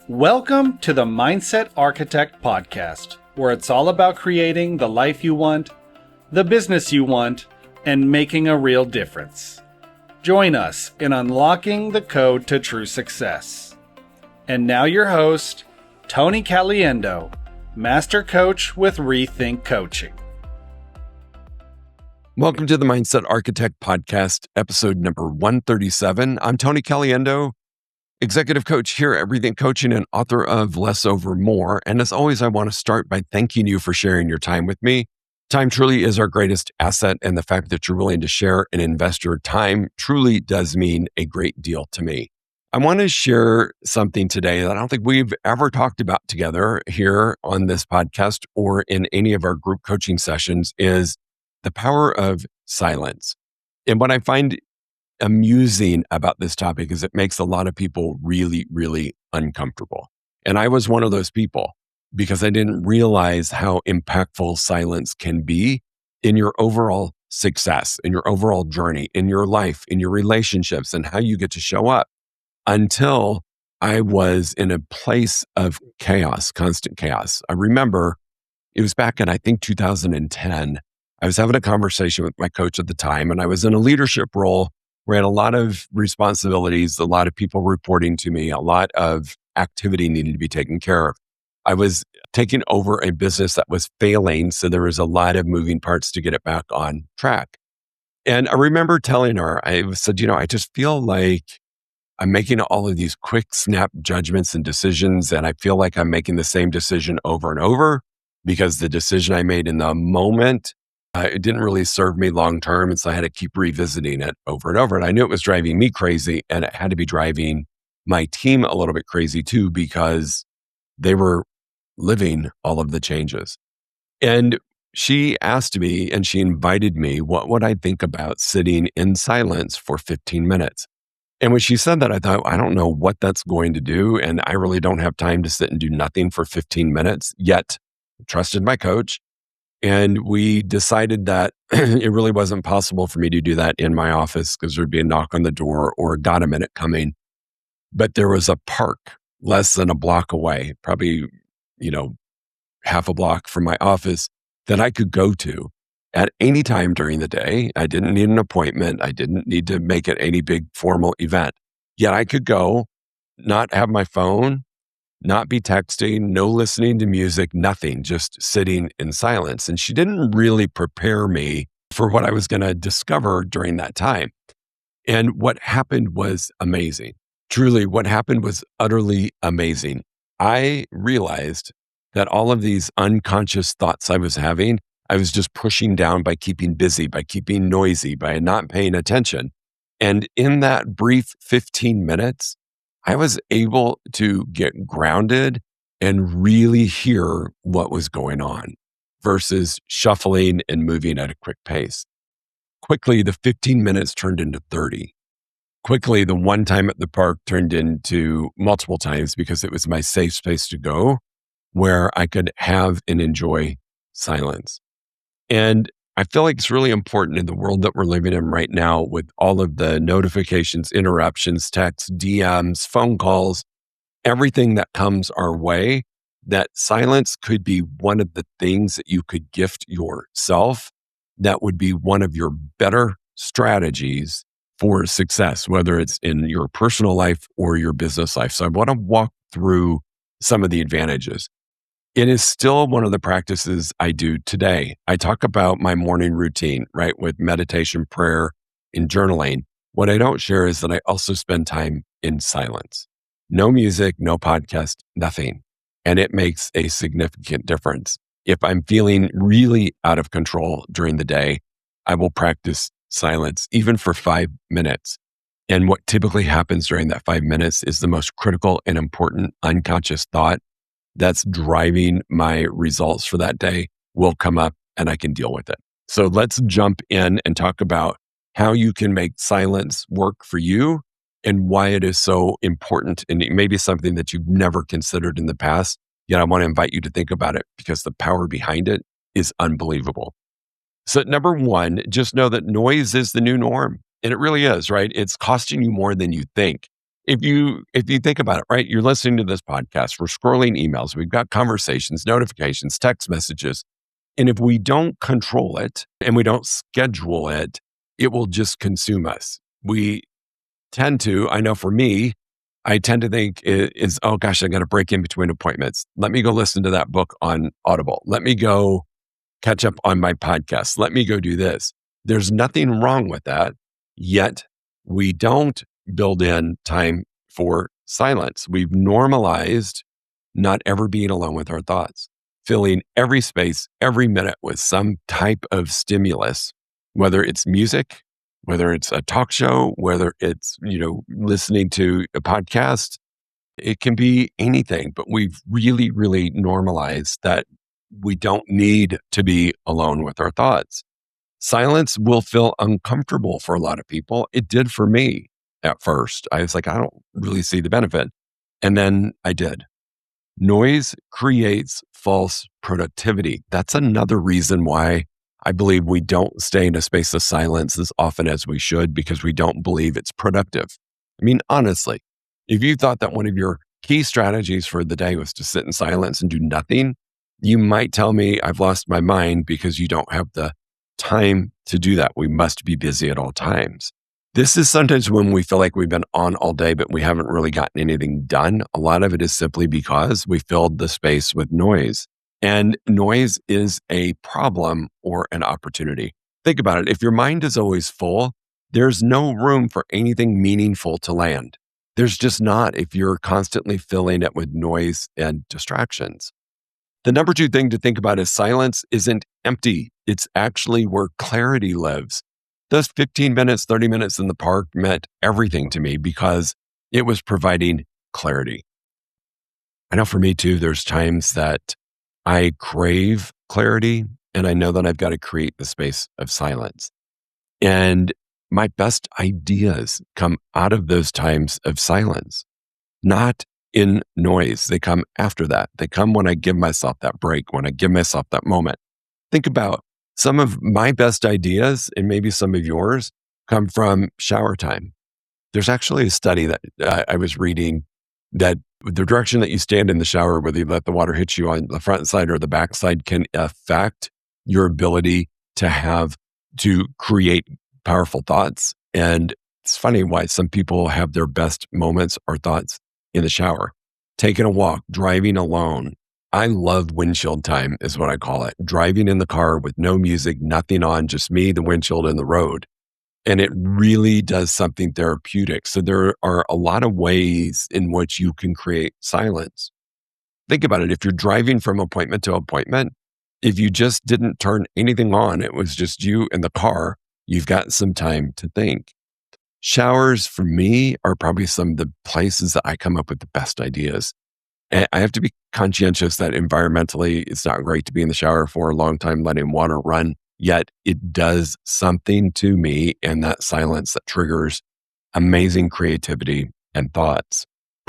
Welcome to the Mindset Architect podcast, where it's all about creating the life you want, the business you want, and making a real difference. Join us in unlocking the code to true success. And now your host, Tony Caliendo, Master Coach with Rethink Coaching. Welcome to the Mindset Architect podcast, episode number 137. I'm Tony Caliendo, executive coach here at Rethink Coaching and author of Less Over More. And as always, I want to start by thanking you for sharing your time with me. Time truly is our greatest asset, and the fact that you're willing to share and invest your time truly does mean a great deal to me. I want to share something today that I don't think we've ever talked about together here on this podcast or in any of our group coaching sessions is the power of silence. And what I find amusing about this topic is it makes a lot of people really, really uncomfortable. And I was one of those people because I didn't realize how impactful silence can be in your overall success, in your overall journey, in your life, in your relationships, and how you get to show up until I was in a place of chaos, constant chaos. I remember it was back in, I think, 2010. I was having a conversation with my coach at the time, and I was in a leadership role where I had a lot of responsibilities, a lot of people reporting to me, a lot of activity needed to be taken care of. I was taking over a business that was failing, so there was a lot of moving parts to get it back on track. And I remember telling her, I said, I just feel like I'm making all of these quick snap judgments and decisions, and I feel like I'm making the same decision over and over because the decision I made in the moment it didn't really serve me long term. And so I had to keep revisiting it over and over. And I knew it was driving me crazy, and it had to be driving my team a little bit crazy too, because they were living all of the changes. And she asked me and she invited me what would I think about sitting in silence for 15 minutes. And when she said that, I thought, I don't know what that's going to do. And I really don't have time to sit and do nothing for 15 minutes. Yet, I trusted my coach. And we decided that it really wasn't possible for me to do that in my office because there'd be a knock on the door or got a minute coming. But there was a park less than a block away, probably, half a block from my office that I could go to at any time during the day. I didn't need an appointment. I didn't need to make it any big formal event. Yet I could go, not have my phone, not be texting, no listening to music, nothing, just sitting in silence. And she didn't really prepare me for what I was going to discover during that time. And what happened was amazing. Truly, what happened was utterly amazing. I realized that all of these unconscious thoughts I was having, I was just pushing down by keeping busy, by keeping noisy, by not paying attention. And in that brief 15 minutes, I was able to get grounded and really hear what was going on versus shuffling and moving at a quick pace. Quickly, the 15 minutes turned into 30. Quickly, the one time at the park turned into multiple times because it was my safe space to go where I could have and enjoy silence. And I feel like it's really important in the world that we're living in right now with all of the notifications, interruptions, texts, DMs, phone calls, everything that comes our way, that silence could be one of the things that you could gift yourself that would be one of your better strategies for success, whether it's in your personal life or your business life. So I want to walk through some of the advantages. It is still one of the practices I do today. I talk about my morning routine, right, with meditation, prayer, and journaling. What I don't share is that I also spend time in silence. No music, no podcast, nothing. And it makes a significant difference. If I'm feeling really out of control during the day, I will practice silence, even for 5 minutes. And what typically happens during that 5 minutes is the most critical and important unconscious thought that's driving my results for that day will come up and I can deal with it. So let's jump in and talk about how you can make silence work for you and why it is so important. And it may be something that you've never considered in the past, yet I want to invite you to think about it because the power behind it is unbelievable. So number one, just know that noise is the new norm. And it really is, right? It's costing you more than you think. if you think about it, right? You're listening to this podcast, we're scrolling emails, we've got conversations, notifications, text messages. And if we don't control it and we don't schedule it, it will just consume us. We tend to, I know for me, I tend to think oh gosh, I got to break in between appointments. Let me go listen to that book on Audible. Let me go catch up on my podcast. Let me go do this. There's nothing wrong with that. Yet we don't build in time for silence. We've normalized not ever being alone with our thoughts, filling every space, every minute with some type of stimulus, whether it's music, whether it's a talk show, whether it's, listening to a podcast. It can be anything, but we've really, really normalized that we don't need to be alone with our thoughts. Silence will feel uncomfortable for a lot of people. It did for me at first. I was like, I don't really see the benefit. And then I did. Noise creates false productivity. That's another reason why I believe we don't stay in a space of silence as often as we should, because we don't believe it's productive. I mean, honestly, if you thought that one of your key strategies for the day was to sit in silence and do nothing, you might tell me I've lost my mind because you don't have the time to do that. We must be busy at all times. This is sometimes when we feel like we've been on all day, but we haven't really gotten anything done. A lot of it is simply because we filled the space with noise. And noise is a problem or an opportunity. Think about it. If your mind is always full, there's no room for anything meaningful to land. There's just not if you're constantly filling it with noise and distractions. The number two thing to think about is silence isn't empty. It's actually where clarity lives. Those 15 minutes, 30 minutes in the park meant everything to me because it was providing clarity. I know for me too, there's times that I crave clarity and I know that I've got to create the space of silence. And my best ideas come out of those times of silence, not in noise. They come after that. They come when I give myself that break, when I give myself that moment. Think about some of my best ideas, and maybe some of yours, come from shower time. There's actually a study that I was reading that the direction that you stand in the shower, whether you let the water hit you on the front side or the back side, can affect your ability to create powerful thoughts. And it's funny why some people have their best moments or thoughts in the shower, taking a walk, driving alone. I love windshield time is what I call it. Driving in the car with no music, nothing on, just me, the windshield, and the road. And it really does something therapeutic. So there are a lot of ways in which you can create silence. Think about it. If you're driving from appointment to appointment, if you just didn't turn anything on, it was just you and the car, you've got some time to think. Showers for me are probably some of the places that I come up with the best ideas. And I have to be conscientious that environmentally, it's not great to be in the shower for a long time letting water run, yet it does something to me in that silence that triggers amazing creativity and thoughts.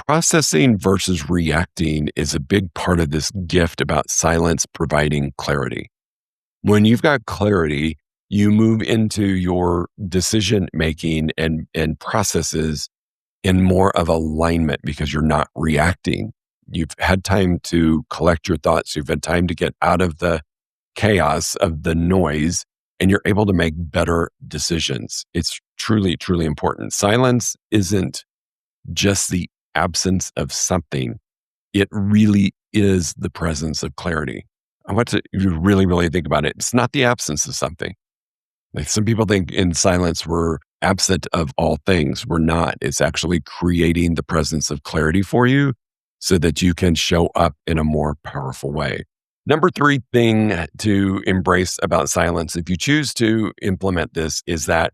Processing versus reacting is a big part of this gift about silence providing clarity. When you've got clarity, you move into your decision making and processes in more of alignment because you're not reacting. You've had time to collect your thoughts. You've had time to get out of the chaos of the noise, and you're able to make better decisions. It's truly, truly important. Silence isn't just the absence of something. It really is the presence of clarity. I want you really, really think about it. It's not the absence of something. Like some people think in silence, we're absent of all things. We're not. It's actually creating the presence of clarity for you so that you can show up in a more powerful way. Number three thing to embrace about silence, if you choose to implement this, is that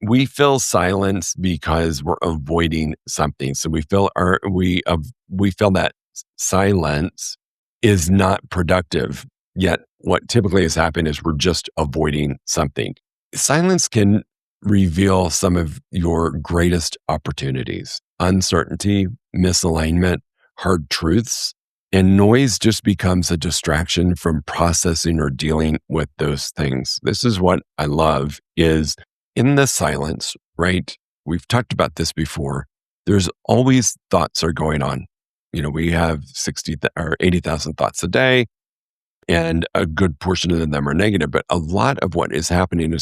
we feel silence because we're avoiding something. So we feel that silence is not productive. Yet what typically has happened is we're just avoiding something. Silence can reveal some of your greatest opportunities: uncertainty, misalignment, hard truths, and noise just becomes a distraction from processing or dealing with those things. This is what I love is in the silence, right? We've talked about this before. There's always thoughts are going on. We have 60 or 80,000 thoughts a day, and a good portion of them are negative, but a lot of what is happening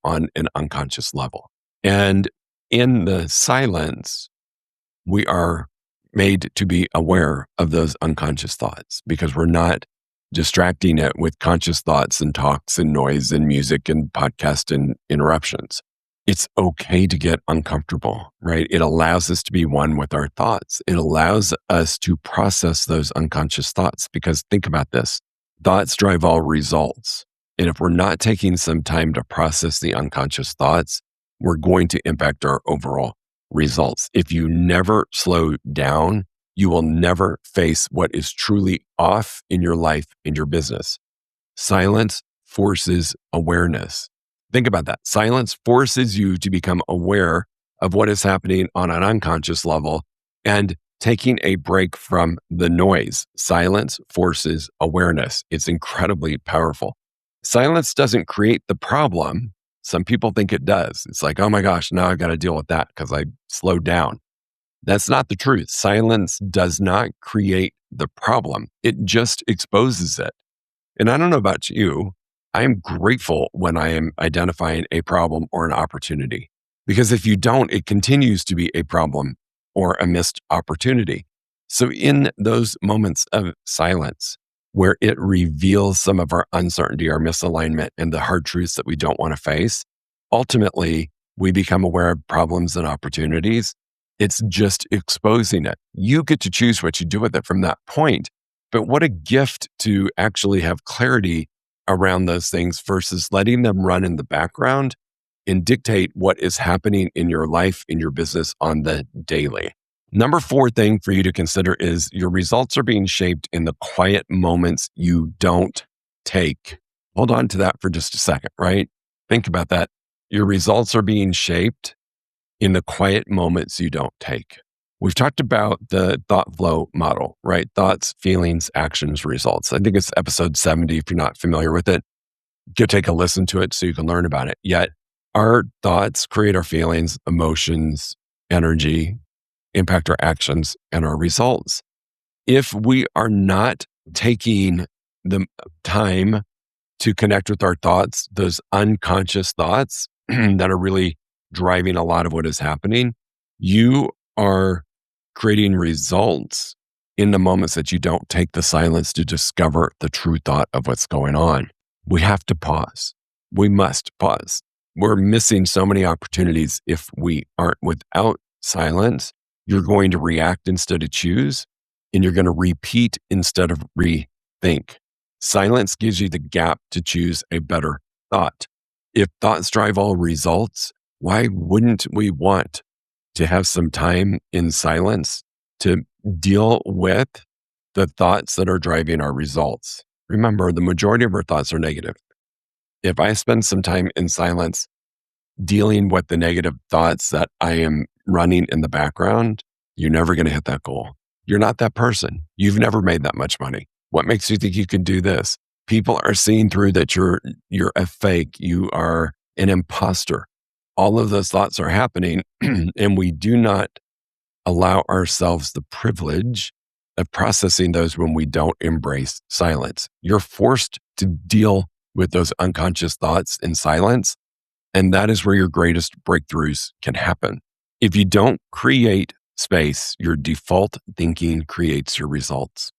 on an unconscious level. And in the silence, we are made to be aware of those unconscious thoughts because we're not distracting it with conscious thoughts and talks and noise and music and podcast and interruptions. It's okay to get uncomfortable, right? It allows us to be one with our thoughts. It allows us to process those unconscious thoughts because think about this. Thoughts drive all results. And if we're not taking some time to process the unconscious thoughts, we're going to impact our overall results. If you never slow down, you will never face what is truly off in your life, in your business. Silence forces awareness. Think about that. Silence forces you to become aware of what is happening on an unconscious level and taking a break from the noise. Silence forces awareness. It's incredibly powerful. Silence doesn't create the problem. Some people think it does. It's like, oh my gosh, now I've got to deal with that because I slowed down. That's not the truth. Silence does not create the problem. It just exposes it. And I don't know about you, I am grateful when I am identifying a problem or an opportunity, because if you don't, it continues to be a problem or a missed opportunity. So in those moments of silence, where it reveals some of our uncertainty, our misalignment, and the hard truths that we don't want to face, ultimately, we become aware of problems and opportunities. It's just exposing it. You get to choose what you do with it from that point. But what a gift to actually have clarity around those things versus letting them run in the background and dictate what is happening in your life, in your business on the daily. Number 4 thing for you to consider is your results are being shaped in the quiet moments you don't take. Hold on to that for just a second, right? Think about that. Your results are being shaped in the quiet moments you don't take. We've talked about the thought flow model, right? Thoughts, feelings, actions, results. I think it's episode 70. If you're not familiar with it, go take a listen to it so you can learn about it. Yet our thoughts create our feelings, emotions, energy, impact our actions and our results. If we are not taking the time to connect with our thoughts, those unconscious thoughts that are really driving a lot of what is happening, you are creating results in the moments that you don't take the silence to discover the true thought of what's going on. We have to pause. We must pause. We're missing so many opportunities if we aren't. Without silence, you're going to react instead of choose, and you're going to repeat instead of rethink. Silence gives you the gap to choose a better thought. If thoughts drive all results, why wouldn't we want to have some time in silence to deal with the thoughts that are driving our results? Remember, the majority of our thoughts are negative. If I spend some time in silence dealing with the negative thoughts that I am running in the background, you're never going to hit that goal. You're not that person. You've never made that much money. What makes you think you can do this? People are seeing through that you're a fake. You are an imposter. All of those thoughts are happening, and we do not allow ourselves the privilege of processing those when we don't embrace silence. You're forced to deal with those unconscious thoughts in silence, and that is where your greatest breakthroughs can happen. If you don't create space, your default thinking creates your results.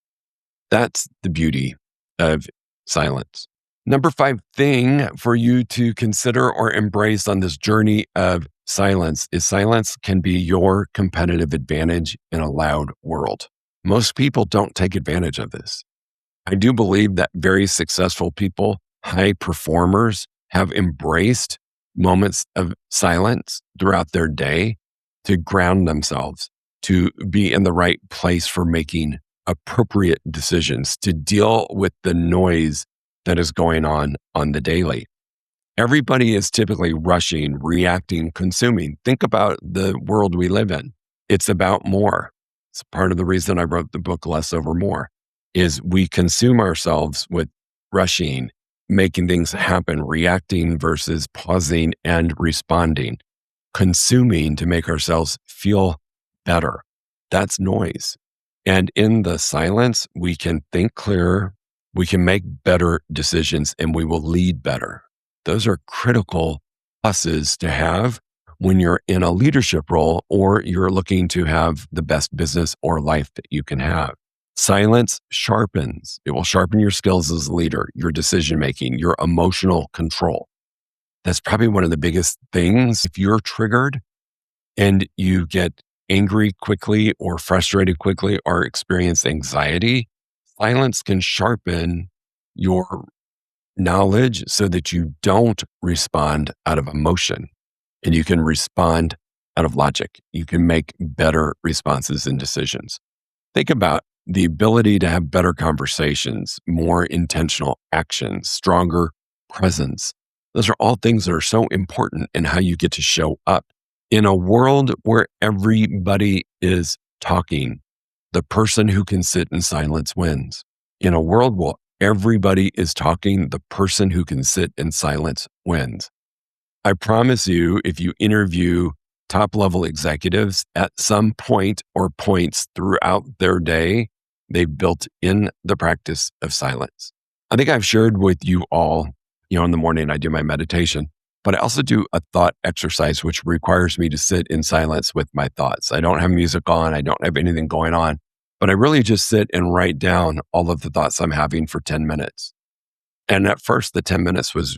That's the beauty of silence. Number 5 thing for you to consider or embrace on this journey of silence is silence can be your competitive advantage in a loud world. Most people don't take advantage of this. I do believe that very successful people, high performers, have embraced moments of silence throughout their day to ground themselves, to be in the right place for making appropriate decisions, to deal with the noise that is going on the daily. Everybody is typically rushing, reacting, consuming. Think about the world we live in. It's about more. It's part of the reason I wrote the book Less Over More, is we consume ourselves with rushing, making things happen, reacting versus pausing and responding, consuming to make ourselves feel better. That's noise. And in the silence, we can think clearer, we can make better decisions, and we will lead better. Those are critical pluses to have when you're in a leadership role or you're looking to have the best business or life that you can have. Silence sharpens. It will sharpen your skills as a leader, your decision making, your emotional control. That's probably one of the biggest things. If you're triggered and you get angry quickly or frustrated quickly or experience anxiety, silence can sharpen your knowledge so that you don't respond out of emotion and you can respond out of logic. You can make better responses and decisions. Think about the ability to have better conversations, more intentional actions, stronger presence. Those are all things that are so important in how you get to show up. In a world where everybody is talking, the person who can sit in silence wins. In a world where everybody is talking, the person who can sit in silence wins. I promise you, if you interview top level executives at some point or points throughout their day, they've built in the practice of silence. I think I've shared with you all, in the morning I do my meditation, but I also do a thought exercise, which requires me to sit in silence with my thoughts. I don't have music on. I don't have anything going on, but I really just sit and write down all of the thoughts I'm having for 10 minutes. And at first, the 10 minutes was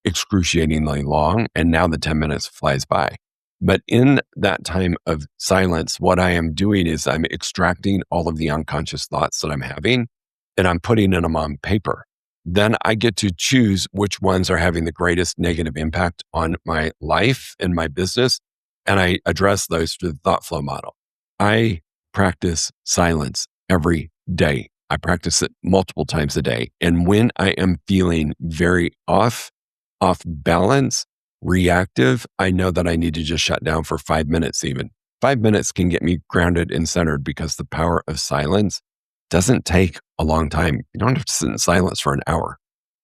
excruciatingly long, and now the 10 minutes flies by. But in that time of silence, what I am doing is I'm extracting all of the unconscious thoughts that I'm having and I'm putting them on paper. Then I get to choose which ones are having the greatest negative impact on my life and my business. And I address those through the thought flow model. I practice silence every day. I practice it multiple times a day. And when I am feeling very off balance, reactive, I know that I need to just shut down for 5 minutes even. 5 minutes can get me grounded and centered because the power of silence doesn't take a long time. You don't have to sit in silence for an hour.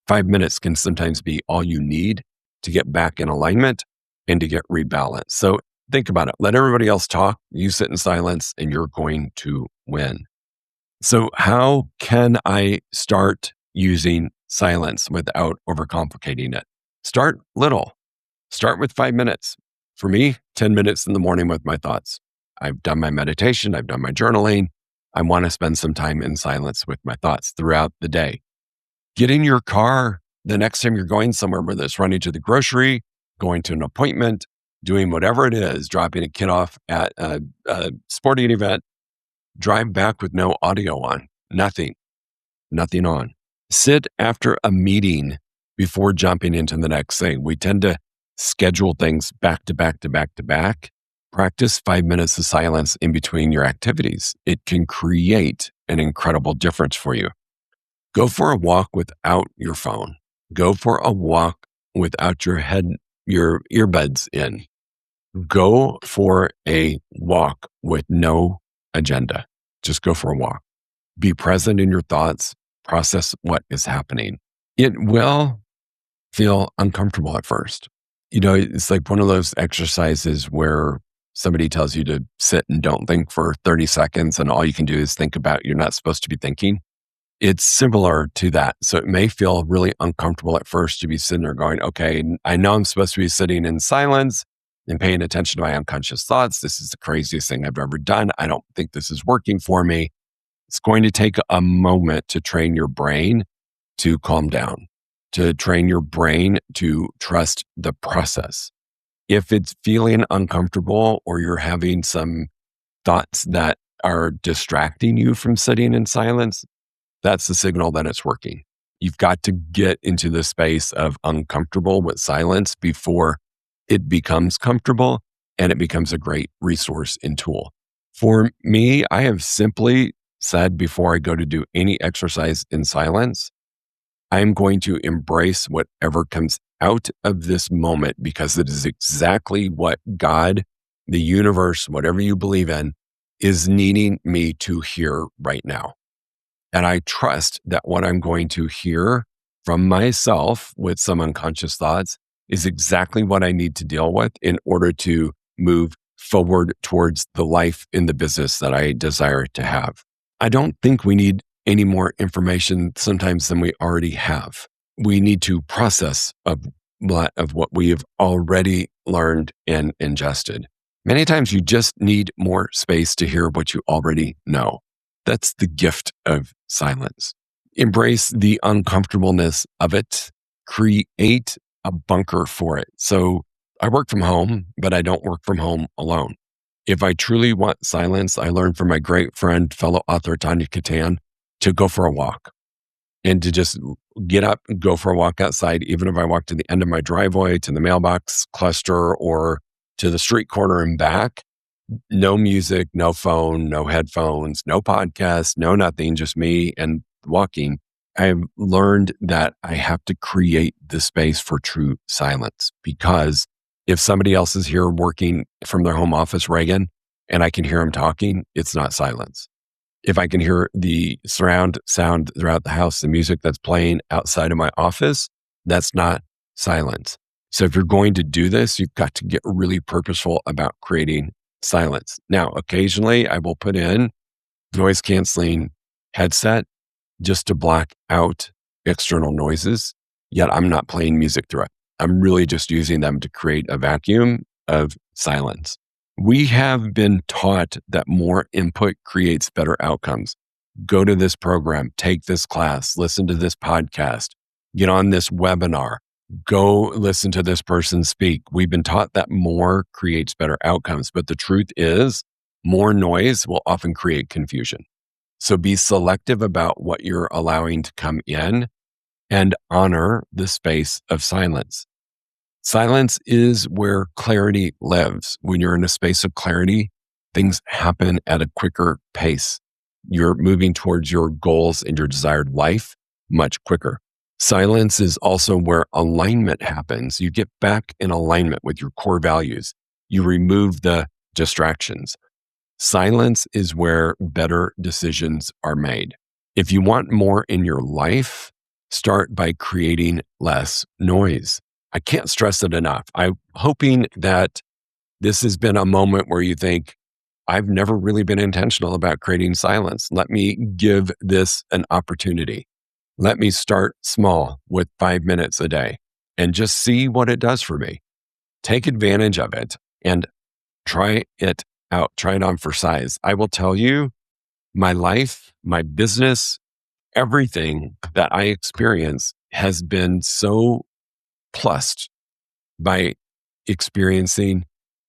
5 minutes can sometimes be all you need to get back in alignment and to get rebalanced. So think about it. Let everybody else talk. You sit in silence and you're going to win. So how can I start using silence without overcomplicating it? Start little. Start with 5 minutes. For me, 10 minutes in the morning with my thoughts. I've done my meditation. I've done my journaling. I want to spend some time in silence with my thoughts throughout the day. Get in your car the next time you're going somewhere, whether it's running to the grocery, going to an appointment, doing whatever it is, dropping a kid off at a sporting event, drive back with no audio on, nothing on. Sit after a meeting before jumping into the next thing. We tend to schedule things back to back to back to back. Practice 5 minutes of silence in between your activities. It can create an incredible difference for you. Go for a walk without your phone. Go for a walk without your earbuds in. Go for a walk with no agenda. Just go for a walk. Be present in your thoughts. Process what is happening. It will feel uncomfortable at first. It's like one of those exercises where somebody tells you to sit and don't think for 30 seconds and all you can do is think about you're not supposed to be thinking. It's similar to that. So it may feel really uncomfortable at first to be sitting there going, okay, I know I'm supposed to be sitting in silence and paying attention to my unconscious thoughts. This is the craziest thing I've ever done. I don't think this is working for me. It's going to take a moment to train your brain to calm down, to train your brain to trust the process. If it's feeling uncomfortable or you're having some thoughts that are distracting you from sitting in silence, that's the signal that it's working. You've got to get into the space of uncomfortable with silence before it becomes comfortable and it becomes a great resource and tool. For me, I have simply said before I go to do any exercise in silence, I'm going to embrace whatever comes out of this moment because it is exactly what God, the universe, whatever you believe in, is needing me to hear right now. And I trust that what I'm going to hear from myself with some unconscious thoughts is exactly what I need to deal with in order to move forward towards the life in the business that I desire to have. I don't think we need any more information sometimes than we already have. We need to process a lot of what we have already learned and ingested. Many times you just need more space to hear what you already know. That's the gift of silence. Embrace the uncomfortableness of it. Create a bunker for it. So I work from home, but I don't work from home alone. If I truly want silence, I learned from my great friend, fellow author Tanya Katan, to go for a walk and to just get up and go for a walk outside, even if I walk to the end of my driveway, to the mailbox cluster, or to the street corner and back. No music, no phone, no headphones, no podcast, no nothing, just me and walking. I've learned that I have to create the space for true silence, because if somebody else is here working from their home office, Reagan, and I can hear them talking, it's not silence. If I can hear the surround sound throughout the house, the music that's playing outside of my office, that's not silence. So if you're going to do this, you've got to get really purposeful about creating silence. Now, occasionally I will put in noise canceling headset just to block out external noises, yet I'm not playing music through it. I'm really just using them to create a vacuum of silence. We have been taught that more input creates better outcomes. Go to this program, take this class, listen to this podcast, get on this webinar, go listen to this person speak. We've been taught that more creates better outcomes, but the truth is more noise will often create confusion. So be selective about what you're allowing to come in and honor the space of silence. Silence is where clarity lives. When you're in a space of clarity, things happen at a quicker pace. You're moving towards your goals and your desired life much quicker. Silence is also where alignment happens. You get back in alignment with your core values. You remove the distractions. Silence is where better decisions are made. If you want more in your life, start by creating less noise. I can't stress it enough. I'm hoping that this has been a moment where you think, I've never really been intentional about creating silence. Let me give this an opportunity. Let me start small with 5 minutes a day and just see what it does for me. Take advantage of it and try it out. Try it on for size. I will tell you, my life, my business, everything that I experience has been so plussed by experiencing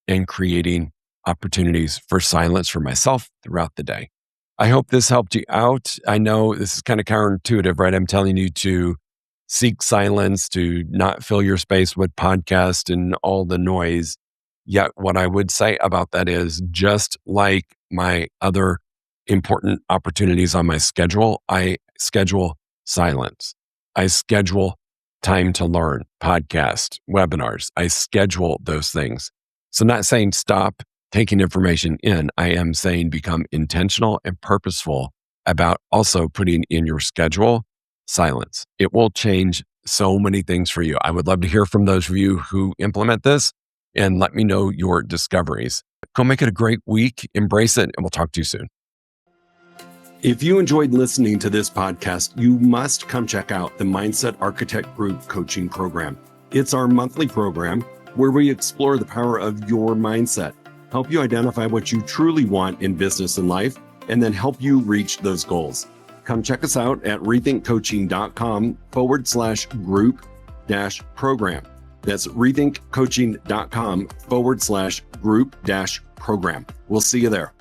and creating opportunities for silence for myself throughout the day. I hope this helped you out. I know this is kind of counterintuitive, right? I'm telling you to seek silence, to not fill your space with podcasts and all the noise. Yet what I would say about that is, just like my other important opportunities on my schedule, I schedule silence. I schedule time to learn, podcast, webinars. I schedule those things. So not saying stop taking information in. I am saying become intentional and purposeful about also putting in your schedule silence. It will change so many things for you. I would love to hear from those of you who implement this and let me know your discoveries. Go make it a great week. Embrace it, and we'll talk to you soon. If you enjoyed listening to this podcast, you must come check out the Mindset Architect Group Coaching Program. It's our monthly program where we explore the power of your mindset, help you identify what you truly want in business and life, and then help you reach those goals. Come check us out at rethinkcoaching.com/group-program. That's rethinkcoaching.com/group-program. We'll see you there.